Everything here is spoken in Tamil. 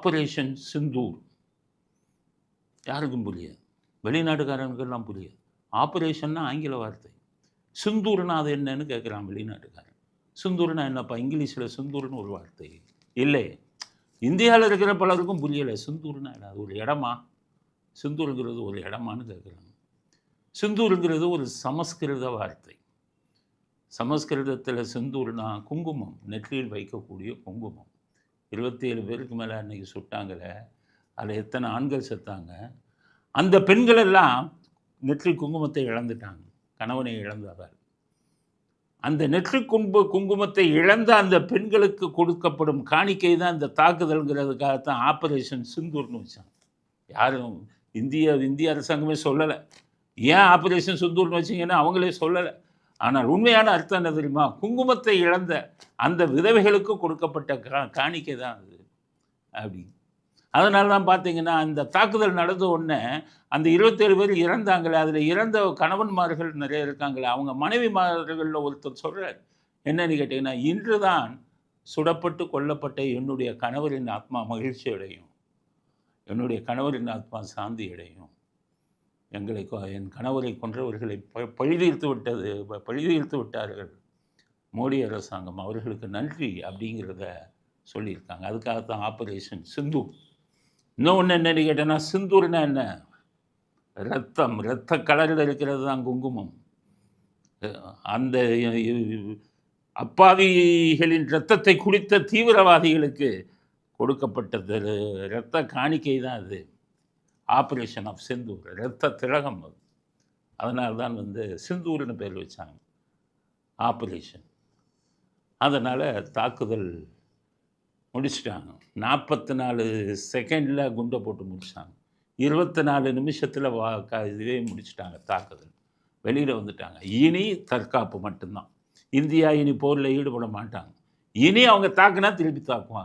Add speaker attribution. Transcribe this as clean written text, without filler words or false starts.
Speaker 1: ஆபரேஷன் சிந்தூர். யாருக்கும் புரியாது, வெளிநாட்டுக்காரனுக்கெல்லாம் புரியாது. ஆபரேஷன்னா ஆங்கில வார்த்தை, சிந்தூர்னா அது என்னன்னு கேட்குறான் வெளிநாட்டுக்காரன். சிந்தூர்னா என்னப்பா, இங்கிலீஷில் சிந்தூர்னு ஒரு வார்த்தை இல்லை. இந்தியாவில் இருக்கிற பலருக்கும் புரியலை. சிந்தூர்னா என்ன, அது ஒரு இடமா? சிந்தூருங்கிறது ஒரு இடமானு கேட்குறாங்க. சிந்தூருங்கிறது ஒரு சமஸ்கிருத வார்த்தை. சமஸ்கிருதத்தில் சிந்தூர்னா குங்குமம், நெற்றியில் வைக்கக்கூடிய குங்குமம். 27 பேருக்கு மேலே அன்றைக்கி சுட்டாங்களே, அதில் எத்தனை ஆண்கள் செத்தாங்க. அந்த பெண்கள் எல்லாம் நெற்றி குங்குமத்தை இழந்துட்டாங்க, கணவனை இழந்தார்கள். அந்த நெற்றி குங்குமத்தை இழந்த அந்த பெண்களுக்கு கொடுக்கப்படும் காணிக்கை தான் இந்த தாக்குதல்ங்கிறதுக்காகத்தான் ஆபரேஷன் சிந்தூர்னு வச்சாங்க. யாரும் இந்திய அரசாங்கமே சொல்லலை ஏன் ஆபரேஷன் சிந்தூர்னு வச்சிங்கன்னா, அவங்களே சொல்லலை. ஆனால் உண்மையான அர்த்தம் என்ன தெரியுமா, குங்குமத்தை இழந்த அந்த விதவைகளுக்கு கொடுக்கப்பட்ட காணிக்கை தான் அது அப்படி. அதனால தான் பார்த்தீங்கன்னா, அந்த தாக்குதல் நடந்த உடனே அந்த 27 பேர் இறந்தாங்களே, அதில் இறந்த கணவன்மார்கள் நிறைய இருக்காங்களே, அவங்க மனைவிமார்களில் ஒருத்தர் சொல்கிறார் என்னன்னு கேட்டிங்கன்னா, இன்று தான் சுடப்பட்டு கொல்லப்பட்ட என்னுடைய கணவரின் ஆத்மா மகிழ்ச்சி அடையும், என்னுடைய கணவரின் ஆத்மா சாந்தி அடையும், என் கணவரை கொன்றவர்களை பழிதீர்த்து விட்டார்கள் மோடி அரசாங்கம், அவர்களுக்கு நன்றி அப்படிங்கிறத சொல்லியிருக்காங்க. அதுக்காகத்தான் ஆபரேஷன் சிந்தூர். இன்னொன்று என்னென்னு கேட்டேன்னா, சிந்தூர்னா என்ன, இரத்த கலரில் இருக்கிறது தான் குங்குமம். அந்த அப்பாவிகளின் இரத்தத்தை குடித்த தீவிரவாதிகளுக்கு கொடுக்கப்பட்டது இரத்த காணிக்கை தான் அது. ஆப்ரேஷன் ஆஃப் சிந்தூர், இரத்த திலகம் அது. அதனால தான் சிந்தூர்னு பேர் வச்சாங்க ஆப்ரேஷன். அதனால் தாக்குதல் முடிச்சிட்டாங்க. 44 செகண்டில் குண்டை போட்டு முடிச்சிட்டாங்க. 24 நிமிஷத்தில் இதுவே முடிச்சிட்டாங்க தாக்குதல். வெளியில் வந்துட்டாங்க. இனி தற்காப்பு மட்டும்தான். இந்தியா இனி போரில் ஈடுபட மாட்டாங்க. இனி அவங்க தாக்குனா திருப்பி தாக்குவாங்க.